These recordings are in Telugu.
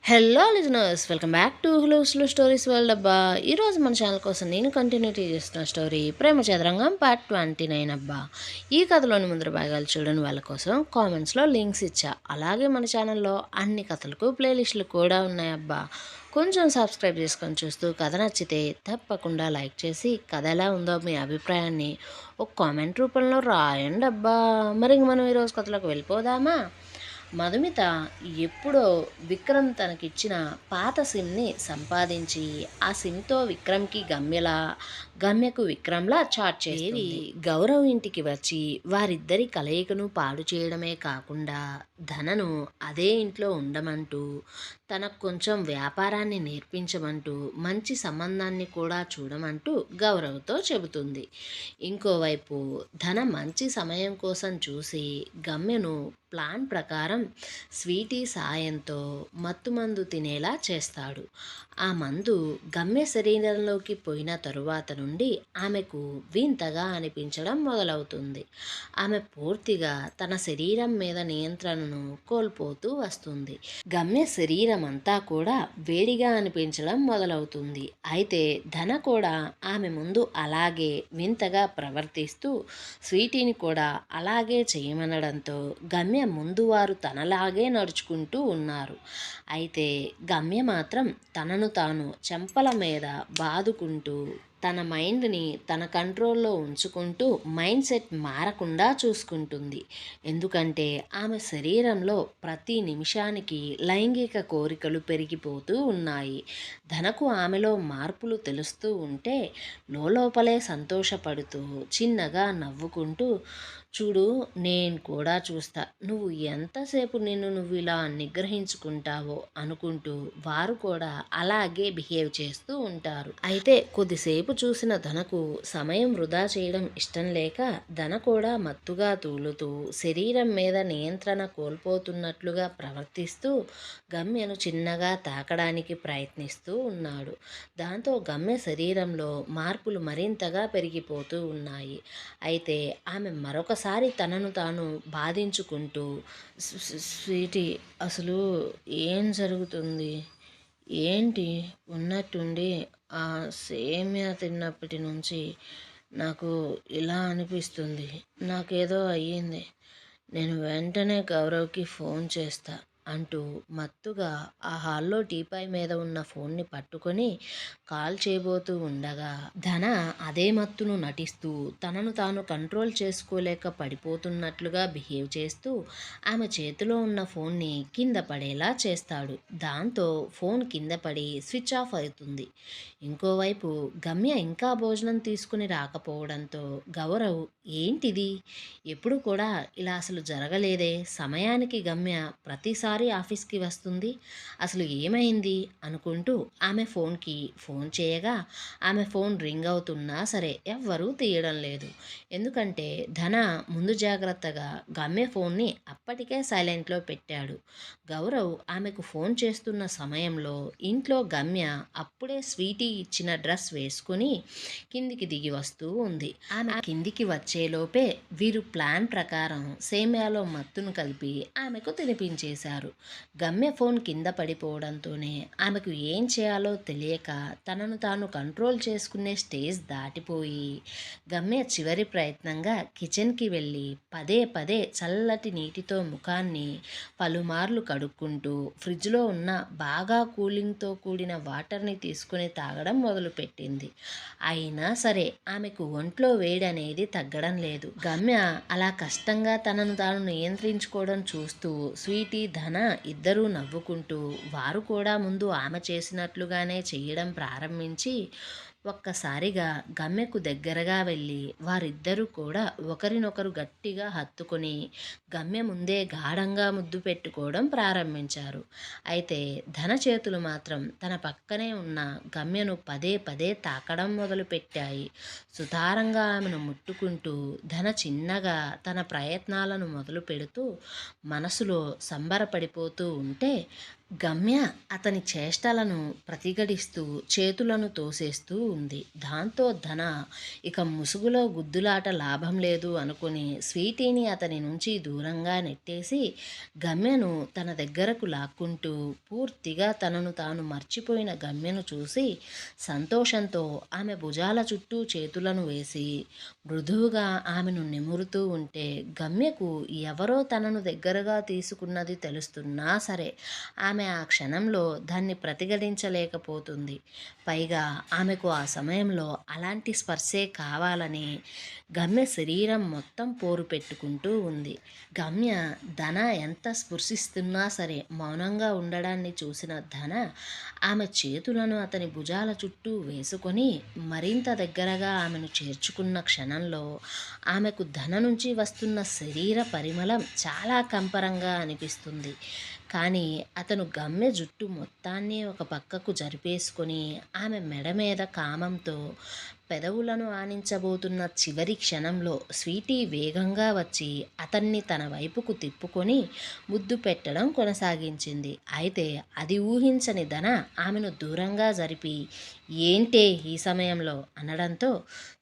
Hello listeners, welcome back to slow stories world అబ్బా. ఈరోజు మన ఛానల్ కోసం నేను కంటిన్యూటీ చేస్తున్న స్టోరీ ప్రేమ చదరంగం పార్ట్ 29 అబ్బా. ఈ కథలోని ముందర భాగాలు చూడని వాళ్ళ కోసం కామెంట్స్లో లింక్స్ ఇచ్చా. అలాగే మన ఛానల్లో అన్ని కథలకు ప్లేలిస్టులు కూడా ఉన్నాయబ్బా. కొంచెం సబ్స్క్రైబ్ చేసుకొని చూస్తూ కథ నచ్చితే తప్పకుండా లైక్ చేసి కథ ఎలా ఉందో మీ అభిప్రాయాన్ని ఒక కామెంట్ రూపంలో రాయండి అబ్బా. మరి మనం ఈరోజు కథలోకి వెళ్ళిపోదామా? మధుమిత ఎప్పుడో విక్రమ్ తనకిచ్చిన పాత సిమ్ని సంపాదించి ఆ సిమ్తో విక్రమ్కి గమ్యకు విక్రమ్లా చాట్ చేసి గౌరవ్ ఇంటికి వచ్చి వారిద్దరి కలయికను పాడు చేయడమే కాకుండా ధనను అదే ఇంట్లో ఉండమంటూ తనకు కొంచెం వ్యాపారాన్ని నేర్పించమంటూ మంచి సంబంధాన్ని కూడా చూడమంటూ గౌరవ్తో చెబుతుంది. ఇంకోవైపు ధన మంచి సమయం కోసం చూసి గమ్యను ప్లాన్ ప్రకారం స్వీటీ సాయంతో మత్తుమందు తినేలా చేస్తాడు. ఆ మందు గమ్య శరీరంలోకి పోయిన తరువాత నుండి ఆమెకు వింతగా అనిపించడం మొదలవుతుంది. ఆమె పూర్తిగా తన శరీరం మీద నియంత్రణను కోల్పోతూ వస్తుంది. గమ్య శరీరం అంతా కూడా వేడిగా అనిపించడం మొదలవుతుంది. అయితే ధన కూడా ఆమె ముందు అలాగే వింతగా ప్రవర్తిస్తూ స్వీటీని కూడా అలాగే చేయమనడంతో గమ్య ముందు వారు తనలాగే నడుచుకుంటూ ఉన్నారు. అయితే గమ్య మాత్రం తనను తాను చెంపల మీద బాదుకుంటూ తన మైండ్ని తన కంట్రోల్లో ఉంచుకుంటూ మైండ్ సెట్ మారకుండా చూసుకుంటుంది. ఎందుకంటే ఆమె శరీరంలో ప్రతి నిమిషానికి లైంగిక కోరికలు పెరిగిపోతూ ఉన్నాయి. ధనకు ఆమెలో మార్పులు తెలుస్తూ ఉంటే లోపలే సంతోషపడుతూ చిన్నగా నవ్వుకుంటూ, చూడు నేను కూడా చూస్తా, నువ్వు ఎంతసేపు నువ్వు ఇలా నిగ్రహించుకుంటావో అనుకుంటూ వారు కూడా అలాగే బిహేవ్ చేస్తూ ఉంటారు. అయితే కొద్దిసేపు చూసిన ధనకు సమయం వృధా చేయడం ఇష్టం లేక ధన కూడా మత్తుగా తూలుతూ శరీరం మీద నియంత్రణ కోల్పోతున్నట్లుగా ప్రవర్తిస్తూ గమ్యను చిన్నగా తాకడానికి ప్రయత్నిస్తూ ఉన్నాడు. దాంతో గమ్య శరీరంలో మార్పులు మరింతగా పెరిగిపోతూ ఉన్నాయి. అయితే ఆమె మరొకసారి తనను తాను బాధించుకుంటూ, స్వీటీ అసలు ఏం జరుగుతుంది ఏంటి? ఉన్నట్టుండి ఆ సేమియా తిన్నప్పటి నుంచి నాకు ఇలా అనిపిస్తుంది. నాకేదో అయ్యింది. నేను వెంటనే గౌరవ్కి ఫోన్ చేస్తా అంటూ మత్తుగా ఆ హాల్లో టీపాయ్ మీద ఉన్న ఫోన్ని పట్టుకొని కాల్ చేయబోతూ ఉండగా ధన అదే మత్తును నటిస్తూ తనను తాను కంట్రోల్ చేసుకోలేక పడిపోతున్నట్లుగా బిహేవ్ చేస్తూ ఆమె చేతిలో ఉన్న ఫోన్ని కింద పడేలా చేస్తాడు. దాంతో ఫోన్ కింద పడి స్విచ్ ఆఫ్ అవుతుంది. ఇంకోవైపు గమ్య ఇంకా భోజనం తీసుకుని రాకపోవడంతో గౌరవ్, ఏంటిది, ఎప్పుడు కూడా ఇలా అసలు జరగలేదే, సమయానికి గమ్య ప్రతిసారి ఆఫీస్కి వస్తుంది, అసలు ఏమైంది అనుకుంటూ ఆమె ఫోన్కి ఫోన్ చేయగా ఆమె ఫోన్ రింగ్ అవుతున్నా సరే ఎవ్వరూ తీయడం లేదు. ఎందుకంటే ధన ముందు జాగ్రత్తగా గమ్య ఫోన్ని అప్పటికే సైలెంట్లో పెట్టాడు. గౌరవ్ ఆమెకు ఫోన్ చేస్తున్న సమయంలో ఇంట్లో గమ్య అప్పుడే స్వీటీ ఇచ్చిన డ్రెస్ వేసుకుని కిందికి దిగి వస్తూ ఉంది. ఆమె కిందికి వచ్చేలోపే వీరు ప్లాన్ ప్రకారం సేమ్యాలో మత్తును కలిపి ఆమెకు తినిపించేశారు. గమ్య ఫోన్ కింద పడిపోవడంతోనే ఆమెకు ఏం చేయాలో తెలియక తనను తాను కంట్రోల్ చేసుకునే స్టేజ్ దాటిపోయి గమ్య చివరి ప్రయత్నంగా కిచెన్కి వెళ్ళి పదే పదే చల్లటి నీటితో ముఖాన్ని పలుమార్లు కడుక్కుంటూ ఫ్రిడ్జ్లో ఉన్న బాగా కూలింగ్తో కూడిన వాటర్ని తీసుకుని తాగడం మొదలుపెట్టింది. అయినా సరే ఆమెకు ఒంట్లో వేడి అనేది తగ్గడం లేదు. గమ్య అలా కష్టంగా తనను తాను నియంత్రించుకోవడం చూస్తూ స్వీటీ ధన ఇద్దరూ నవ్వుకుంటూ వారు కూడా ముందు ఆమె చేసినట్లుగానే చేయడం ప్రారంభించి ఒక్కసారిగా గమ్యకు దగ్గరగా వెళ్ళి వారిద్దరూ కూడా ఒకరినొకరు గట్టిగా హత్తుకొని గమ్య ముందే గాఢంగా ముద్దు పెట్టుకోవడం ప్రారంభించారు. అయితే ధన చేతులు మాత్రం తన పక్కనే ఉన్న గమ్యను పదే పదే తాకడం మొదలుపెట్టాయి. సుతారంగా ఆమెను ముట్టుకుంటూ ధన చిన్నగా తన ప్రయత్నాలను మొదలు పెడుతూ మనసులో సంబరపడిపోతూ ఉంటే గమ్య అతని చేష్టలను ప్రతిఘటిస్తూ చేతులను తోసేస్తూ ఉంది. దాంతో ధన ఇక ముసుగులో గుద్దులాట లాభం లేదు అనుకుని స్వీటీని అతని నుంచి దూరంగా నెట్టేసి గమ్యను తన దగ్గరకు లాక్కుంటూ పూర్తిగా తనను తాను మర్చిపోయిన గమ్యను చూసి సంతోషంతో ఆమె భుజాల చుట్టూ చేతులను వేసి మృదువుగా ఆమెను నిమురుతూ ఉంటే గమ్యకు ఎవరో తనను దగ్గరగా తీసుకున్నది తెలుస్తున్నా సరే ఆమె ఆ క్షణంలో దాన్ని ప్రతిఘటించలేకపోతుంది. పైగా ఆమెకు ఆ సమయంలో అలాంటి స్పర్శే కావాలని గమ్య శరీరం మొత్తం పోరు పెట్టుకుంటూ ఉంది. గమ్య ధన ఎంత స్పృశిస్తున్నా సరే మౌనంగా ఉండడాన్ని చూసిన ధన ఆమె చేతులను అతని భుజాల చుట్టూ వేసుకొని మరింత దగ్గరగా ఆమెను చేర్చుకున్న క్షణంలో ఆమెకు ధన నుంచి వస్తున్న శరీర పరిమళం చాలా కంపరంగా అనిపిస్తుంది. కానీ అతను గమ్య జుట్టు మొత్తాన్ని ఒక పక్కకు జరిపేసుకొని ఆమె మెడ మీద కామంతో పెదవులను ఆనించబోతున్న చివరి క్షణంలో స్వీటీ వేగంగా వచ్చి అతన్ని తన వైపుకు తిప్పుకొని ముద్దు పెట్టడం కొనసాగించింది. అయితే అది ఊహించని ధన ఆమెను దూరంగా జరిపి ఏంటే ఈ సమయంలో అనడంతో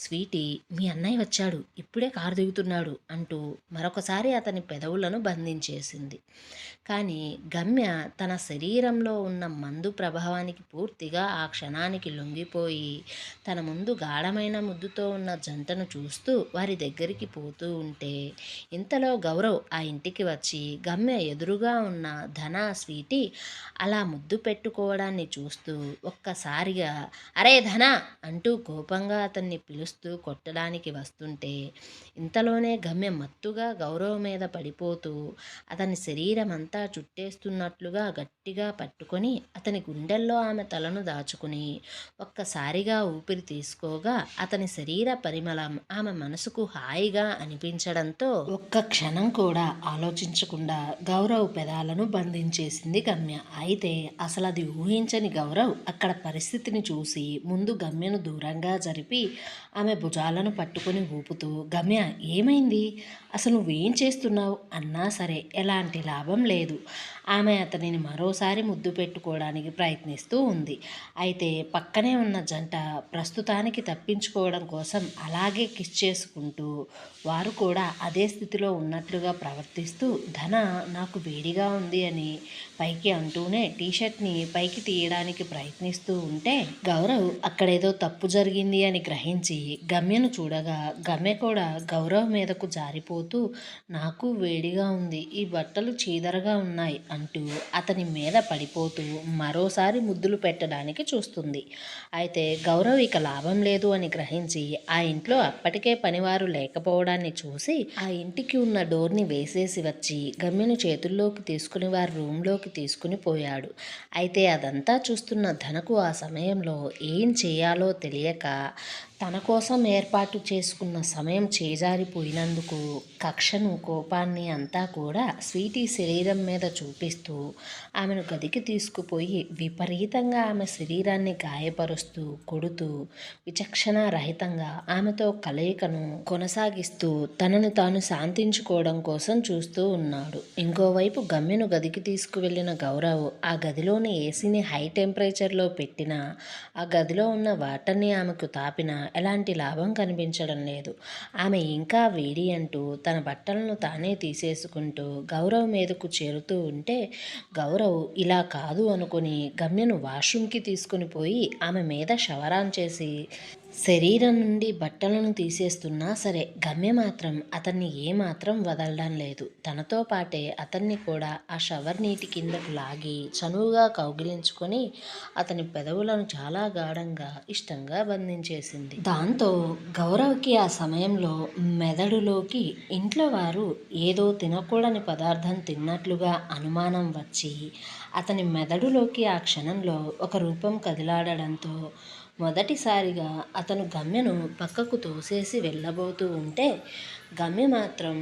స్వీటీ మీ అన్నయ్య వచ్చాడు, ఇప్పుడే కారు దిగుతున్నాడు అంటూ మరొకసారి అతని పెదవులను బంధించేసింది. కానీ గమ్య తన శరీరంలో ఉన్న మందు ప్రభావానికి పూర్తిగా ఆ క్షణానికి లొంగిపోయి తన ముందు గాఢమైన ముద్దుతో ఉన్న జంటను చూస్తూ వారి దగ్గరికి పోతూ ఉంటే ఇంతలో గౌరవ్ ఆ ఇంటికి వచ్చి గమ్య ఎదురుగా ఉన్న ధన స్వీటీ అలా ముద్దు పెట్టుకోవడాన్ని చూస్తూ ఒక్కసారిగా అరే ధన అంటూ కోపంగా అతన్ని పిలుస్తూ కొట్టడానికి వస్తుంటే ఇంతలోనే గమ్య మత్తుగా గౌరవ్ మీద పడిపోతూ అతని శరీరం అంతా చుట్టేస్తున్నట్లుగా గట్టిగా పట్టుకొని అతని గుండెల్లో ఆమె తలను దాచుకుని ఒక్కసారిగా ఊపిరి తీసుకోగా అతని శరీర పరిమళం ఆమె మనసుకు హాయిగా అనిపించడంతో ఒక్క క్షణం కూడా ఆలోచించకుండా గౌరవ్ పెదాలను బంధించేసింది గమ్య. అయితే అసలు అది ఊహించని గౌరవ్ అక్కడ పరిస్థితిని చూసి ముందు గమ్యను దూరంగా జరిపి ఆమె భుజాలను పట్టుకొని ఊపుతూ గమ్య ఏమైంది, అసలు నువ్వేం చేస్తున్నావు అన్నా సరే ఎలాంటి లాభం లేదు. ఆమె అతనిని మరోసారి ముద్దు పెట్టుకోవడానికి ప్రయత్నిస్తూ ఉంది. అయితే పక్కనే ఉన్న జంట ప్రస్తుతానికి తప్పించుకోవడం కోసం అలాగే కిస్ చేసుకుంటూ వారు కూడా అదే స్థితిలో ఉన్నట్లుగా ప్రవర్తిస్తూ ధన నాకు వేడిగా ఉంది అని పైకి అంటూనే టీషర్ట్ని పైకి తీయడానికి ప్రయత్నిస్తూ ఉంటే గౌరవ్ అక్కడేదో తప్పు జరిగింది అని గ్రహించి గమ్యను చూడగా గమ్య కూడా గౌరవ్ మీదకు జారిపోతూ నాకు వేడిగా ఉంది, ఈ బట్టలు చీదరగా ఉన్నాయి అంటూ అతని మీద పడిపోతూ మరోసారి ముద్దులు పెట్టడానికి చూస్తుంది. అయితే గౌరవ్ ఇక లాభం లేదు అని గ్రహించి ఆ ఇంట్లో అప్పటికే పనివారు లేకపోవడాన్ని చూసి ఆ ఇంటికి ఉన్న డోర్ని వేసేసి వచ్చి గమ్యను చేతుల్లోకి తీసుకుని వారి రూమ్లోకి తీసుకుని పోయాడు. అయితే అదంతా చూస్తున్న ధనకు ఆ సమయంలో ఏం చేయాలో తెలియక తన కోసం ఏర్పాటు చేసుకున్న సమయం చేజారిపోయినందుకు కక్షను కోపాన్ని అంతా కూడా స్వీటీ శరీరం మీద చూపిస్తూ ఆమెను గదికి తీసుకుపోయి విపరీతంగా ఆమె శరీరాన్ని గాయపరుస్తూ కొడుతూ విచక్షణ రహితంగా ఆమెతో కలయికను కొనసాగిస్తూ తనను తాను శాంతించుకోవడం కోసం చూస్తూ ఉన్నాడు. ఇంకోవైపు గమ్యను గదికి తీసుకువెళ్ళిన గౌరవ్ ఆ గదిలోని ఏసీని హై టెంపరేచర్లో పెట్టినా ఆ గదిలో ఉన్న వాటర్ని ఆమెకు తాపినా ఎలాంటి లాభం కనిపించడం లేదు. ఆమె ఇంకా వేడి అంటూ తన బట్టలను తానే తీసేసుకుంటూ గౌరవ్ మీదకు చేరుతూ ఉంటే గౌరవ్ ఇలా కాదు అనుకుని గమ్యను వాష్రూమ్కి తీసుకుని పోయి ఆమె మీద షవరాన్ చేసి శరీరం నుండి బట్టలను తీసేస్తున్నా సరే గమ్య మాత్రం అతన్ని ఏమాత్రం వదలడం లేదు. తనతో పాటే అతన్ని కూడా ఆ షవర్ నీటి కిందకు లాగి చనువుగా కౌగిలించుకొని అతని పెదవులను చాలా గాఢంగా ఇష్టంగా బంధించేసింది. దాంతో గౌరవ్కి ఆ సమయంలో మెదడులోకి ఇంట్లో వారు ఏదో తినకూడని పదార్థం తిన్నట్లుగా అనుమానం వచ్చి అతని మెదడులోకి ఆ క్షణంలో ఒక రూపం కదిలాడడంతో మొదటిసారిగా అతను గమ్యను పక్కకు తోసేసి వెళ్ళబోతూ ఉంటే గమ్య మాత్రం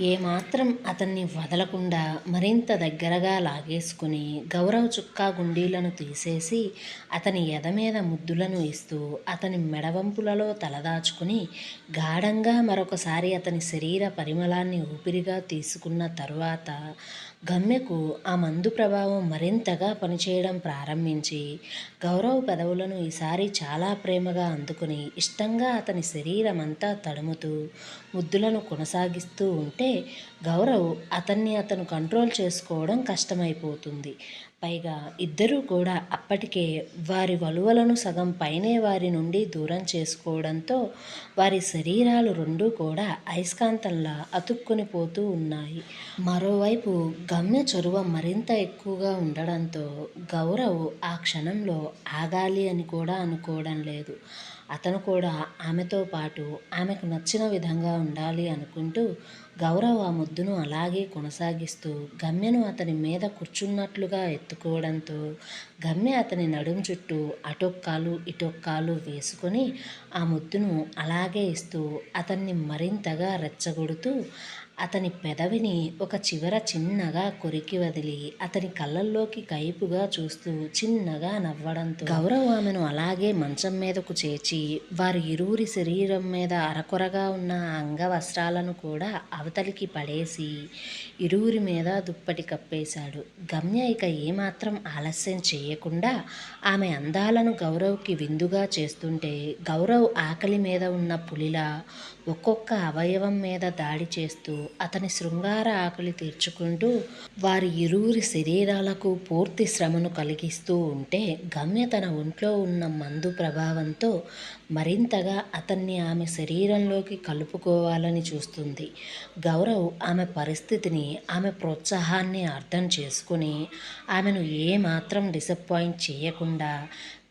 ఏమాత్రం అతన్ని వదలకుండా మరింత దగ్గరగా లాగేసుకుని గౌరవ్ చుక్కా గుండీలను తీసేసి అతని ఎద మీద ముద్దులను ఇస్తూ అతని మెడవంపులలో తలదాచుకుని గాఢంగా మరొకసారి అతని శరీర పరిమళాన్ని ఊపిరిగా తీసుకున్న తరువాత గమ్యకు ఆ మందు ప్రభావం మరింతగా పనిచేయడం ప్రారంభించి గౌరవ్ పెదవులను ఈసారి చాలా ప్రేమగా అందుకుని ఇష్టంగా అతని శరీరం అంతా తడుముతూ ముద్దులను కొనసాగిస్తూ ఉంటే గౌరవ్ అతను కంట్రోల్ చేసుకోవడం కష్టమైపోతుంది. పైగా ఇద్దరూ కూడా అప్పటికే వారి వలువలను సగం పైనే వారి నుండి దూరం చేసుకోవడంతో వారి శరీరాలు రెండూ కూడా అయస్కాంతంలా అతుక్కుని పోతూ ఉన్నాయి. మరోవైపు గమ్య చొరవ మరింత ఎక్కువగా ఉండడంతో గౌరవ్ ఆ క్షణంలో ఆగాలి అని కూడా అనుకోవడం లేదు. అతను కూడా ఆమెతో పాటు ఆమెకు నచ్చిన విధంగా ఉండాలి అనుకుంటూ గౌరవ్ ఆ ముద్దును అలాగే కొనసాగిస్తూ గమ్యను అతని మీద కూర్చున్నట్లుగా ఎత్తుకోవడంతో గమ్య అతని నడుం చుట్టూ అటొక్కాలు ఇటొక్కాలు వేసుకొని ఆ ముద్దును అలాగే ఇస్తూ అతన్ని మరింతగా రెచ్చగొడుతూ అతని పెదవిని ఒక చివర చిన్నగా కొరికి వదిలి అతని కళ్ళల్లోకి కైపుగా చూస్తూ చిన్నగా నవ్వడంతో గౌరవ్ ఆమెను అలాగే మంచం మీదకు చేర్చి వారి ఇరువురి శరీరం మీద అరకొరగా ఉన్న అంగవస్త్రాలను కూడా అవతలికి పడేసి ఇరువురి మీద దుప్పటి కప్పేశాడు. గమ్య ఇక ఏమాత్రం ఆలస్యం చేయకుండా ఆమె అందాలను గౌరవ్కి విందుగా చేస్తుంటే గౌరవ్ ఆకలి మీద ఉన్న పులిలా ఒక్కొక్క అవయవం మీద దాడి చేస్తూ అతని శృంగార ఆకలి తీర్చుకుంటూ వారి ఇరువురి శరీరాలకు పూర్తి శ్రమను కలిగిస్తూ ఉంటే గమ్య తన ఒంట్లో ఉన్న మందు ప్రభావంతో మరింతగా అతన్ని ఆమె శరీరంలోకి కలుపుకోవాలని చూస్తుంది. గౌరవ్ ఆమె పరిస్థితిని, ఆమె ప్రోత్సాహాన్ని అర్థం చేసుకుని ఆమెను ఏమాత్రం డిసప్పాయింట్ చేయకుండా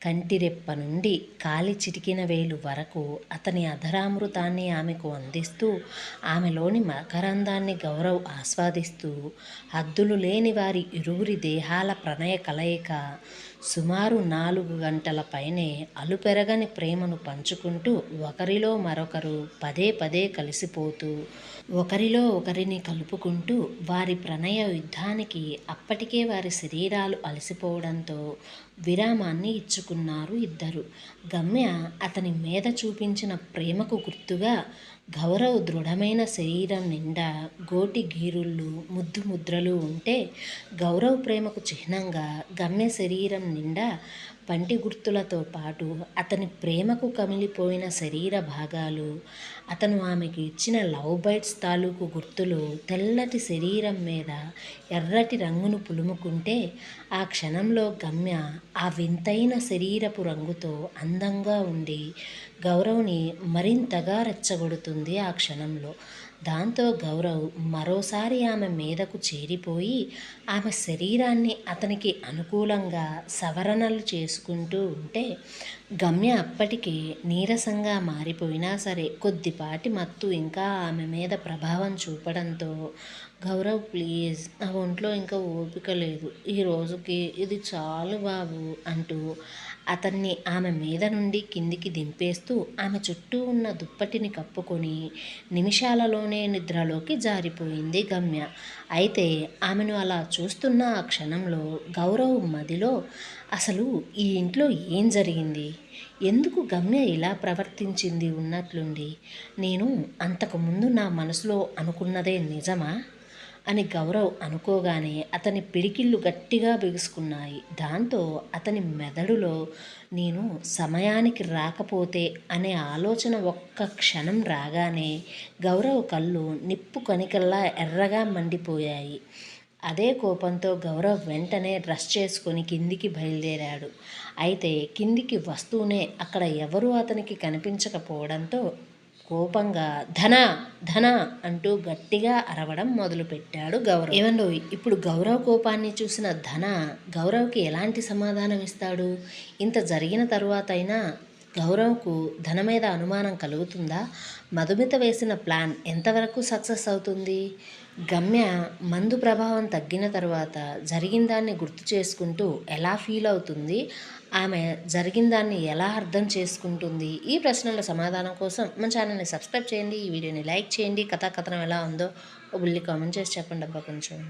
కంటిరెప్ప నుండి కాలి చిటికిన వేలు వరకు అతని అధరామృతాన్ని ఆమెకు అందిస్తూ ఆమెలోని మకరందాన్ని గౌరవ్ ఆస్వాదిస్తూ హద్దులు లేని వారి ఇరువురి దేహాల ప్రణయ కలయిక సుమారు 4 గంటల పైనే అలుపెరగని ప్రేమను పంచుకుంటూ ఒకరిలో మరొకరు పదే పదే కలిసిపోతూ ఒకరిలో ఒకరిని కలుపుకుంటూ వారి ప్రణయ యుద్ధానికి అప్పటికే వారి శరీరాలు అలసిపోవడంతో విరామాన్ని ఇచ్చుకున్నారు ఇద్దరు. గమ్య అతని మీద చూపించిన ప్రేమకు గుర్తుగా గౌరవ్ దృఢమైన శరీరం నిండా గోటి గీరుళ్ళు ముద్దు ముద్రలు ఉంటే గౌరవ్ ప్రేమకు చిహ్నంగా గమ్య శరీరం నిండా పంటి గుర్తులతో పాటు అతని ప్రేమకు కమిలిపోయిన శరీర భాగాలు, అతను ఆమెకు ఇచ్చిన లవ్ బైట్స్ తాలూకు గుర్తులు తెల్లటి శరీరం మీద ఎర్రటి రంగును పులుముకుంటే ఆ క్షణంలో గమ్య ఆ వింతైన శరీరపు రంగుతో అందంగా ఉండి గౌరవ్ని మరింతగా రెచ్చగొడుతుంది ఆ క్షణంలో. దాంతో గౌరవ్ మరోసారి ఆమె మీదకు చేరిపోయి ఆమె శరీరాన్ని అతనికి అనుకూలంగా సవరణలు చేసుకుంటూ ఉంటే గమ్య అప్పటికే నీరసంగా మారిపోయినా సరే కొద్దిపాటి మత్తు ఇంకా ఆమె మీద ప్రభావం చూపడంతో గౌరవ్ ప్లీజ్ నా ఒంట్లో ఇంకా ఓపిక లేదు, ఈ రోజుకి ఇది చాలు బాబు అంటూ అతన్ని ఆమె మీద నుండి కిందికి దింపేస్తూ ఆమె చుట్టూ ఉన్న దుప్పటిని కప్పుకొని నిమిషాలలోనే నిద్రలోకి జారిపోయింది గమ్య. అయితే ఆమెను అలా చూస్తున్న ఆ క్షణంలో గౌరవ్ మదిలో అసలు ఈ ఇంట్లో ఏం జరిగింది, ఎందుకు గమ్య ఇలా ప్రవర్తించింది ఉన్నట్లుండి, నేను అంతకుముందు నా మనసులో అనుకున్నదే నిజమా అని గౌరవ్ అనుకోగానే అతని పిడికిళ్ళు గట్టిగా బిగుసుకున్నాయి. దాంతో అతని మెదడులో నేను సమయానికి రాకపోతే అనే ఆలోచన ఒక్క క్షణం రాగానే గౌరవ్ కళ్ళు నిప్పు కణికల్లా ఎర్రగా మండిపోయాయి. అదే కోపంతో గౌరవ్ వెంటనే డ్రెస్ చేసుకొని కిందికి బయలుదేరాడు. అయితే కిందికి వస్తూనే అక్కడ ఎవరూ అతనికి కనిపించకపోవడంతో కోపంగా ధన ధన అంటూ గట్టిగా అరవడం మొదలుపెట్టాడు గౌరవ్. ఏమండో ఇప్పుడు గౌరవ్ కోపాన్ని చూసిన ధన గౌరవ్కి ఎలాంటి సమాధానం ఇస్తాడు? ఇంత జరిగిన తరువాత అయినా గౌరవ్కు ధన మీద అనుమానం కలుగుతుందా? మధుమిత వేసిన ప్లాన్ ఎంతవరకు సక్సెస్ అవుతుంది? గమ్య మందు ప్రభావం తగ్గిన తర్వాత జరిగిన దాన్ని గుర్తు చేసుకుంటూ ఎలా ఫీల్ అవుతుంది? ఆమె జరిగిన దాన్ని ఎలా అర్థం చేసుకుంటుంది? ఈ ప్రశ్నల సమాధానం కోసం మన ఛానల్ని సబ్స్క్రైబ్ చేయండి, ఈ వీడియోని లైక్ చేయండి. కథాకథనం ఎలా ఉందో ఒక బుల్లి కామెంట్ చేసి చెప్పండి అబ్బా కొంచెం.